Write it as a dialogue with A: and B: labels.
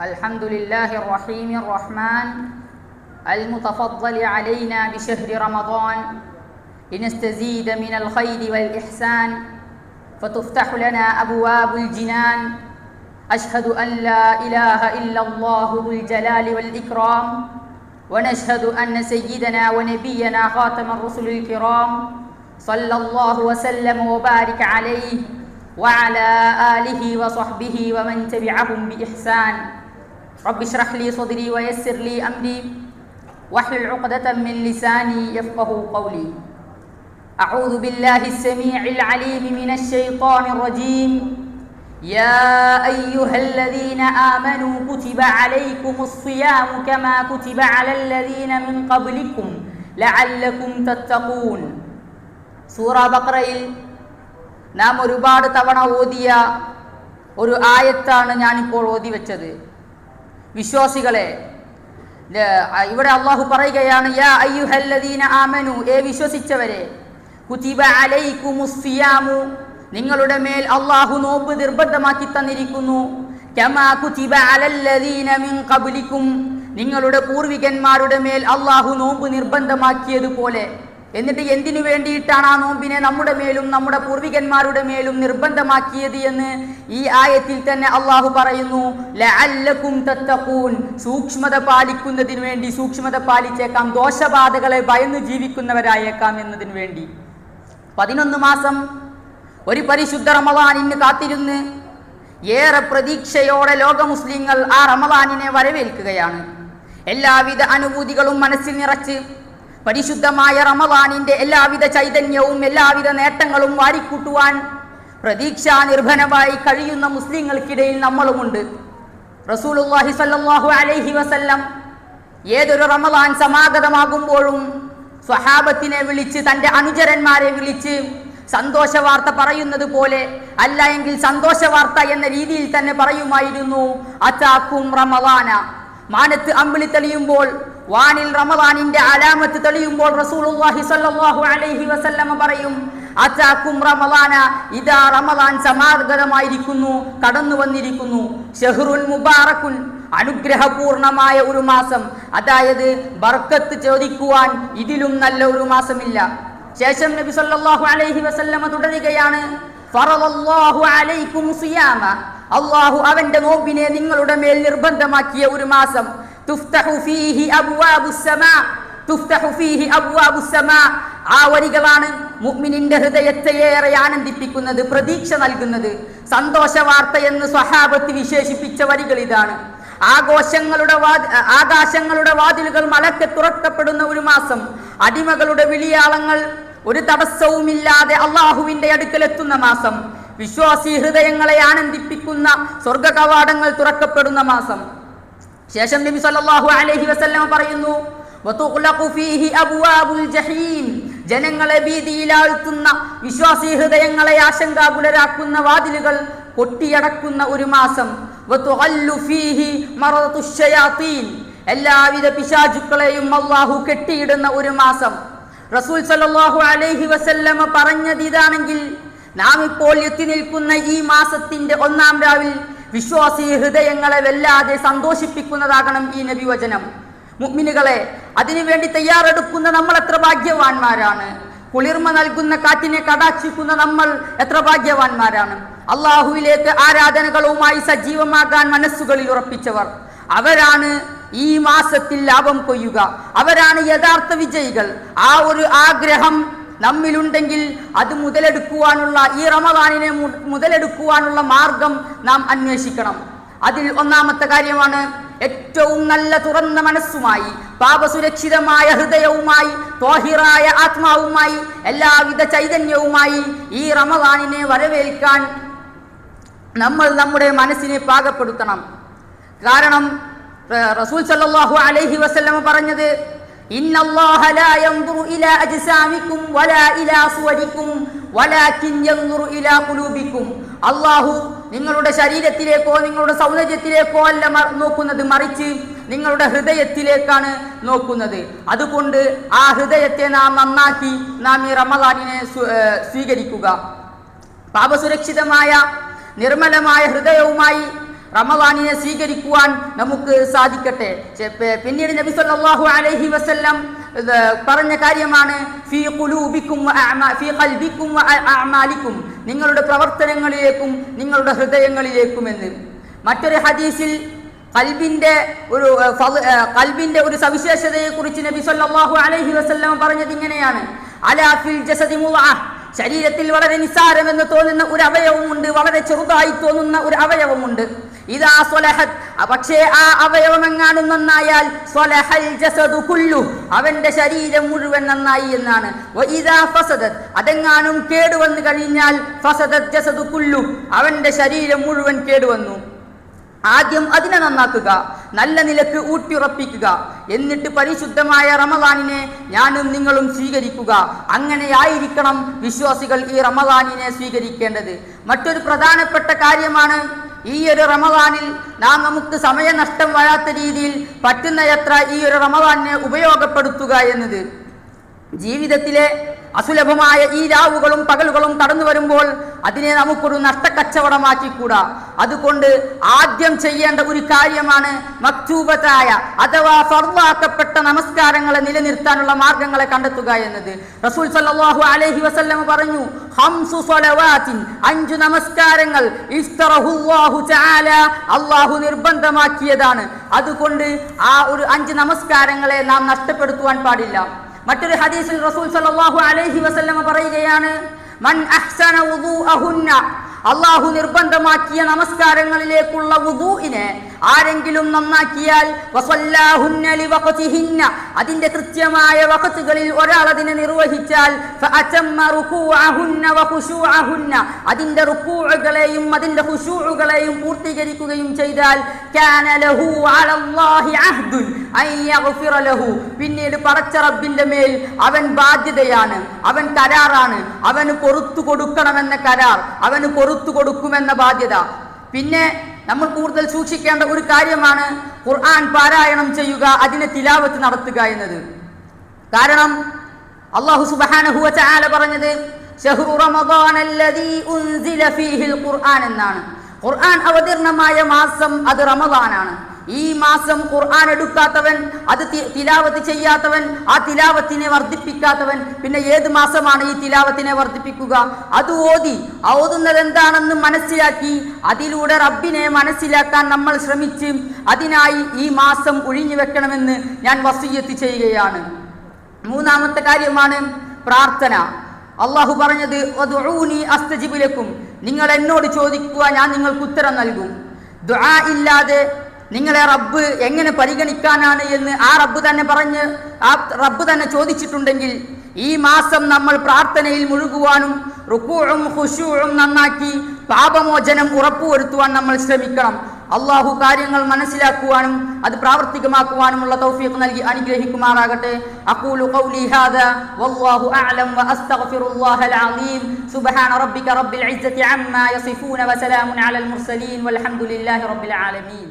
A: الحمد لله الرحيم الرحمن المتفضل علينا بشهر رمضان لنستزيد من الخير والإحسان فتفتح لنا أبواب الجنان. أشهد أن لا إله إلا الله ذو الجلال والإكرام ونشهد أن سيدنا ونبينا خاتم الرسل الكرام صلى الله وسلم وبارك عليه وعلى آله وصحبه ومن تبعهم بإحسان. رب اشرح لي صدري ويسر لي أمري واحلل عقدة من لساني يفقه قولي. أعوذ بالله السميع العليم من الشيطان الرجيم. يا أيها الذين آمنوا كتب عليكم الصيام كما كتب على الذين من قبلكم لعلكم تتقون. സൂറ ബഖറയിൽ നാം ഒരുപാട് തവണ ഓതിയ ഒരു ആയത്താണ് ഞാനിപ്പോൾ ഓതി വെച്ചത്. വിശ്വാസികളെ, ഇവിടെ അള്ളാഹു പറയുകയാണ്, യാ അയ്യുഹല്ലദീന ആമനു, വിശ്വസിച്ചവരെ, കുതിബ അലൈക്കുമുസ് സിയാമു, നിങ്ങളുടെ മേൽ അള്ളാഹു നോമ്പ് നിർബന്ധമാക്കി തന്നിരിക്കുന്നു. കമാ കുതിബ അലല്ലദീന മിൻ ഖബ്ലിക്കും, നിങ്ങളുടെ പൂർവികന്മാരുടെ മേൽ അള്ളാഹു നോമ്പ് നിർബന്ധമാക്കിയതുപോലെ. എന്നിട്ട് എന്തിനു വേണ്ടിയിട്ടാണ് ആ നോമ്പിനെ നമ്മുടെ മേലും നമ്മുടെ പൂർവികന്മാരുടെ മേലും നിർബന്ധമാക്കിയത് എന്ന് ഈ ആയത്തിൽ തന്നെ അള്ളാഹു പറയുന്നു. ലഅല്ലകും തത്തഖൂൻ, സൂക്ഷ്മത പാലിക്കുന്നതിന് വേണ്ടി, സൂക്ഷ്മത പാലിച്ചേക്കാം, ദോഷബാധകളെ ഭയന്ന് ജീവിക്കുന്നവരായേക്കാം എന്നതിന് വേണ്ടി. 11 മാസം ഒരു പരിശുദ്ധ റമളാനിന് കാത്തിരുന്ന് ഏറെ പ്രതീക്ഷയോടെ ലോക മുസ്ലിങ്ങൾ ആ റമളാനിനെ വരവേൽക്കുകയാണ്. എല്ലാവിധ അനുഭൂതികളും മനസ്സിൽ നിറച്ച് പരിശുദ്ധമായ റമളാനിന്റെ എല്ലാവിധ ചൈതന്യവും എല്ലാവിധ നേട്ടങ്ങളും വാരിക്കൂട്ടുവാൻ പ്രതീക്ഷാ നിർഭരമായി കഴിയുന്ന മുസ്ലിങ്ങൾക്കിടയിൽ നമ്മളുമുണ്ട്. റസൂലുള്ളാഹി സ്വല്ലല്ലാഹു അലൈഹി വസല്ലം ഏതൊരു റമളാൻ സമാഗതമാകുമ്പോഴും സ്വഹാബത്തിനെ വിളിച്ച്, തന്റെ അനുചരന്മാരെ വിളിച്ച് സന്തോഷ വാർത്ത പറയുന്നത് പോലെ, അല്ല എങ്കിൽ സന്തോഷ വാർത്ത എന്ന രീതിയിൽ തന്നെ പറയുമായിരുന്നു, അതാക്കും റമളാന. മാനത്ത് അമ്പിളി തെളിയുമ്പോൾ, വാനിൽ റമളാനിന്റെ അലാമത്ത് തെളിയുമ്പോൾ റസൂലുള്ളാഹി സ്വല്ലല്ലാഹു അലൈഹി വസല്ലം പറയും, അതാക്കും റമളാന, ഇദാ റമളാൻ സമാഗതമായിരിക്കുന്നു, കടന്നു വന്നിരിക്കുന്നു. ഷഹ്റുൽ മുബാറക്കുൻ, അനുഗ്രഹപൂർണമായ ഒരു മാസം. അതായത് ബർക്കത്ത് ചോദിക്കുവാൻ ഇതിലും നല്ല ഒരു മാസമില്ല. ശേഷം നബി സല്ലല്ലാഹു അലൈഹി വസല്ലം തുടരുകയാണ്, ഫറളല്ലാഹു അലൈക്കും സിയാമ, അല്ലാഹു അവന്റെ നോമ്പിനെ നിങ്ങളുടെ മേൽ നിർബന്ധമാക്കിയ ഒരു മാസം. തുഫ്തഹു ഫീഹി അബ്വാബുസ് സമാ, തുഫ്തഹു ഫീഹി അബ്വാബുസ് സമാ. ആ വരികളാണ് മുഅ്മിനിന്റെ ഹൃദയത്തെ ഏറെ ആനന്ദിപ്പിക്കുന്നത്, പ്രതീക്ഷ നൽകുന്നത്. സന്തോഷ വാർത്ത എന്ന് സ്വഹാബത്ത് വിശേഷിപ്പിച്ച വരികൾ ഇതാണ്. ആകാശങ്ങളുടെ വാതിലുകൾ മലക്കെ തുറക്കപ്പെടുന്ന ഒരു മാസം. അടിമകളുടെ വിളിയാളങ്ങൾ ഒരു തടസ്സവുമില്ലാതെ അള്ളാഹുവിന്റെ അടുക്കലെത്തുന്ന മാസം. വിശ്വാസി ഹൃദയങ്ങളെ ആനന്ദിപ്പിക്കുന്ന സ്വർഗ കവാടങ്ങൾ തുറക്കപ്പെടുന്ന മാസം. ശേഷം നബി സല്ലല്ലാഹു അലൈഹി വസല്ലം പറയുന്നു, വതുഖ്ലഖു ഫീഹി അബ്വാബുൽ ജഹീം, ജനങ്ങളെ ഭീതിയിലാഴ്ത്തുന്ന, വിശ്വാസി ഹൃദയങ്ങളെ ആശങ്കാകുലരാക്കുന്ന വാതിലുകൾ കൊട്ടിയടക്കുന്ന ഒരു മാസം. വതുഖല്ലു ഫീഹി മറദുശ് ശയാത്തീൻ, എല്ലാവിധ പിശാചുക്കളെയും അല്ലാഹു കെട്ടിയിടുന്ന ഒരു മാസം. റസൂൽ സല്ലല്ലാഹു അലൈഹി വസല്ലം പറഞ്ഞത് ഇതാണെങ്കിൽ, നാം ഇപ്പോൾ എത്തി നിൽക്കുന്ന ഈ മാസത്തിന്റെ 1-ാം രാവിൽ വിശ്വാസി ഹൃദയങ്ങളെ വല്ലാതെ സന്തോഷിപ്പിക്കുന്നതാകണം ഈ നബിവചനം. മുഅ്മിനുകളെ, അതിനുവേണ്ടി തയ്യാറെടുക്കുന്ന നമ്മൾ എത്ര ഭാഗ്യവാന്മാരാണ്. കുളിർമ നൽകുന്ന കാറ്റിനെ കടാക്ഷിക്കുന്ന നമ്മൾ എത്ര ഭാഗ്യവാന്മാരാണ്. അള്ളാഹുവിലേക്ക് ആരാധനകളുമായി സജീവമാകാൻ മനസ്സുകളിൽ ഉറപ്പിച്ചവർ, അവരാണ് ഈ മാസത്തിൽ ലാഭം കൊയ്യുക. അവരാണ് യഥാർത്ഥ വിജയികൾ. ആ ഒരു ആഗ്രഹം നമ്മിലുണ്ടെങ്കിൽ അത് മുതലെടുക്കുവാനുള്ള, ഈ റമളാനിനെ മുതലെടുക്കുവാനുള്ള മാർഗം നാം അന്വേഷിക്കണം. അതിൽ 1-ാമത്തെ കാര്യമാണ്, ഏറ്റവും നല്ല തുറന്ന മനസ്സുമായി, പാപസുരക്ഷിതമായ ഹൃദയവുമായി, ത്വാഹിറായ ആത്മാവുമായി, എല്ലാവിധ ചൈതന്യവുമായി ഈ റമളാനിനെ വരവേൽക്കാൻ നമ്മൾ നമ്മുടെ മനസ്സിനെ പാകപ്പെടുത്തണം. കാരണം റസൂൽ സല്ലല്ലാഹു അലൈഹി വസല്ലം പറഞ്ഞത്, ഇന്നല്ലാഹ ലാ യൻദുറു ഇലാ അജ്സാമിക്കും വലാ ഇലാ സുവരിക്കും വലാകിൻ യൻദുറു ഇലാ ഖുലൂബിക്കും. അല്ലാഹു നിങ്ങളുടെ ശരീരത്തിലേക്കോ നിങ്ങളുടെ സൗന്ദര്യത്തിലേക്കോ അല്ല നോക്കുന്നത്, മറിച്ച് നിങ്ങളുടെ ഹൃദയത്തിലേക്കാണ് നോക്കുന്നത്. അതുകൊണ്ട് ആ ഹൃദയത്തെ നാം നന്നാക്കി നാം ഈ റമളാനിനെ സ്വീകരിക്കുക. പാപസുരക്ഷിതമായ നിർമ്മലമായ ഹൃദയവുമായി റമദാനിനെ സ്വീകരിക്കുവാൻ നമുക്ക് സാധിക്കട്ടെ. പിന്നീട് നബി സല്ലല്ലാഹു അലൈഹി വസല്ലം പറഞ്ഞ കാര്യമാണ് ഫീ ഖുലൂബിക്കും ഫീ ഖൽബിക്കും അഅമാലിക്കും, നിങ്ങളുടെ പ്രവർത്തനങ്ങളിലേക്കും നിങ്ങളുടെ ഹൃദയങ്ങളിലേക്കും എന്ന്. മറ്റൊരു ഹദീസിൽ ഖൽബിന്റെ ഒരു സവിശേഷതയെ കുറിച്ച് നബി സല്ലല്ലാഹു അലൈഹി വസല്ലം പറഞ്ഞത് ഇങ്ങനെയാണ്: അലാ ഫിൽ ജസദി മുദ്അ, ശരീരത്തിൽ വളരെ നിസ്സാരമെന്ന് തോന്നുന്ന ഒരു അവയവമുണ്ട്, വളരെ ചെറുതായി തോന്നുന്ന ഒരു അവയവമുണ്ട്. ഇദാ സ്വലഹത്, പക്ഷേ ആ അവയവം എങ്ങാനും നന്നായാൽ സ്വലഹൽ ജസദു കുല്ലു, അവന്റെ ശരീരം മുഴുവൻ നന്നായി എന്നാണ്. വഇദാ ഫസദത്, അതെങ്ങാനും കേടുവന്നു കഴിഞ്ഞാൽ ഫസദത് ജസദു കുല്ലു, അവന്റെ ശരീരം മുഴുവൻ കേടുവന്നു. ആദ്യം അതിനെ നന്നാക്കുക, നല്ല നിലക്ക് ഊട്ടിയുറപ്പിക്കുക, എന്നിട്ട് പരിശുദ്ധമായ റമദാനിനെ ഞാനും നിങ്ങളും സ്വീകരിക്കുക. അങ്ങനെയായിരിക്കണം വിശ്വാസികൾ ഈ റമദാനിനെ സ്വീകരിക്കേണ്ടത്. മറ്റൊരു പ്രധാനപ്പെട്ട കാര്യമാണ് ഈ ഒരു റമദാനിൽ നമുക്ക് സമയനഷ്ടം വരാത്ത രീതിയിൽ പറ്റുന്നയത്ര ഈ ഒരു റമദാനിനെ ഉപയോഗപ്പെടുത്തുക എന്നത്. ജീവിതത്തിലെ അസുലഭമായ ഈ രാവുകളും പകലുകളും കടന്നു വരുമ്പോൾ അതിനെ നമുക്കൊരു നഷ്ടക്കച്ചവടമാക്കിക്കൂടാ. അതുകൊണ്ട് ആദ്യം ചെയ്യേണ്ട ഒരു കാര്യമാണ് മക്തൂബത്തായ അഥവാ ഫർളാക്കപ്പെട്ട നമസ്കാരങ്ങളെ നിലനിർത്താനുള്ള മാർഗങ്ങളെ കണ്ടെത്തുക എന്നത്. റസൂൽ സല്ലല്ലാഹു അലൈഹി വസല്ലം പറഞ്ഞു, ഖംസു സ്വലവാത്തിൻ, 5 നമസ്കാരങ്ങൾ ഇഫ്തറഹുല്ലാഹു തആല, അല്ലാഹു നിർബന്ധമാക്കിയതാണ്. അതുകൊണ്ട് ആ ഒരു 5 നമസ്കാരങ്ങളെ നാം നഷ്ടപ്പെടുത്തുവാൻ പാടില്ല. മറ്റൊരു ഹദീസിൽ റസൂൽ സല്ലല്ലാഹു അലൈഹി വസല്ലം പറയുകയാണ്, മൻ അഹ്സന വുദൂഅഹുന്ന, അല്ലാഹു നിർബന്ധമാക്കിയ നമസ്കാരങ്ങളിലേക്കുള്ള വുദൂഇനെ ആരെങ്കിലും നന്നാക്കിയാൽ വസല്ലാഹുന്ന ലിവഖതിഹിന്ന, അതിന്റെ കൃത്യമായ വഖതുകളിൽ ഒരാൾ അതിനെ നിർവഹിച്ചാൽ ഫഅതമ്മ റുകൂഅഹുന്ന വഖുശൂഅഹുന്ന, അതിന്റെ റുകൂഉകളെയും അതിന്റെ ഖുശൂഉകളെയും പൂർത്തീകരിക്കുകയും ചെയ്താൽ കാന ലഹു അലല്ലാഹി അഹ്ദുൻ അൻ യഗ്ഫിറ ലഹു, പിന്നീട് പടച്ച റബ്ബിന്റെ മേൽ അവൻ ബാധ്യതയാണ്, അവൻ കരാറാണ്, അവന് പൊറുത്തു കൊടുക്കണമെന്ന കരാർ, അവന് പൊറുത്തു കൊടുക്കുമെന്ന ബാധ്യത. പിന്നെ നമ്മൾ കൂടുതൽ സൂക്ഷിക്കേണ്ട ഒരു കാര്യമാണ് ഖുർആൻ പാരായണം ചെയ്യുക, അതിനെ തിലാവത്ത് നടത്തുക എന്നത്. കാരണം അല്ലാഹു സുബ്ഹാനഹു വ തആല പറഞ്ഞത് ശഹ്റു റമദാനല്ലദീ ഉൻസില ഫീഹിൽ ഖുർആൻ എന്നാണ്. ഖുർആൻ അവതരണമായ മാസം അത് റമദാനാണ്. ഈ മാസം ഖുർആൻ എടുക്കാത്തവൻ, അത് തിലാവത്ത് ചെയ്യാത്തവൻ, ആ തിലാവത്തിനെ വർദ്ധിപ്പിക്കാത്തവൻ പിന്നെ ഏത് മാസമാണ് ഈ തിലാവത്തിനെ വർദ്ധിപ്പിക്കുക? അത് ഓതുന്നത് എന്താണെന്ന് മനസ്സിലാക്കി അതിലൂടെ റബ്ബിനെ മനസ്സിലാക്കാൻ നമ്മൾ ശ്രമിച്ച് അതിനായി ഈ മാസം ഒഴിഞ്ഞു വെക്കണമെന്ന് ഞാൻ വസിയ്യത്ത് ചെയ്യുകയാണ്. മൂന്നാമത്തെ കാര്യമാണ് പ്രാർത്ഥന. അള്ളാഹു പറഞ്ഞത് വദുഊനി അസ്തജിബ് ലക്കും, നിങ്ങൾ എന്നോട് ചോദിക്കുക, ഞാൻ നിങ്ങൾക്ക് ഉത്തരം നൽകും. ദുആ ഇല്ലാതെ നിങ്ങളെ റബ്ബ് എങ്ങനെ പരിഗണിക്കാനാണ് എന്ന് ആ റബ്ബ് തന്നെ ചോദിച്ചിട്ടുണ്ടെങ്കിൽ ഈ മാസം നമ്മൾ പ്രാർത്ഥനയിൽ മുഴുകുവാനും റുകൂഉം ഖുശൂഉം നന്നാക്കി പാപമോചനം ഉറപ്പുവരുത്തുവാൻ നമ്മൾ ശ്രമിക്കണം. അള്ളാഹു കാര്യങ്ങൾ മനസ്സിലാക്കുവാനും അത് പ്രാവർത്തികമാക്കുവാനുമുള്ള തൗഫീഖ് നൽകി അനുഗ്രഹിക്കുമാറാകട്ടെ. അഖൂലു ഖൗലി ഹാദാ വല്ലാഹു അഅലം വഅസ്തഗ്ഫിറുല്ലാഹൽ അളീം. സുബ്ഹാന റബ്ബിക റബ്ബിൽ ഇസ്സതി അമ്മാ യസിഫൂന വസലാമുൻ അലൽ മുർസലീൻ വൽഹംദുലില്ലാഹി റബ്ബിൽ ആലമീൻ.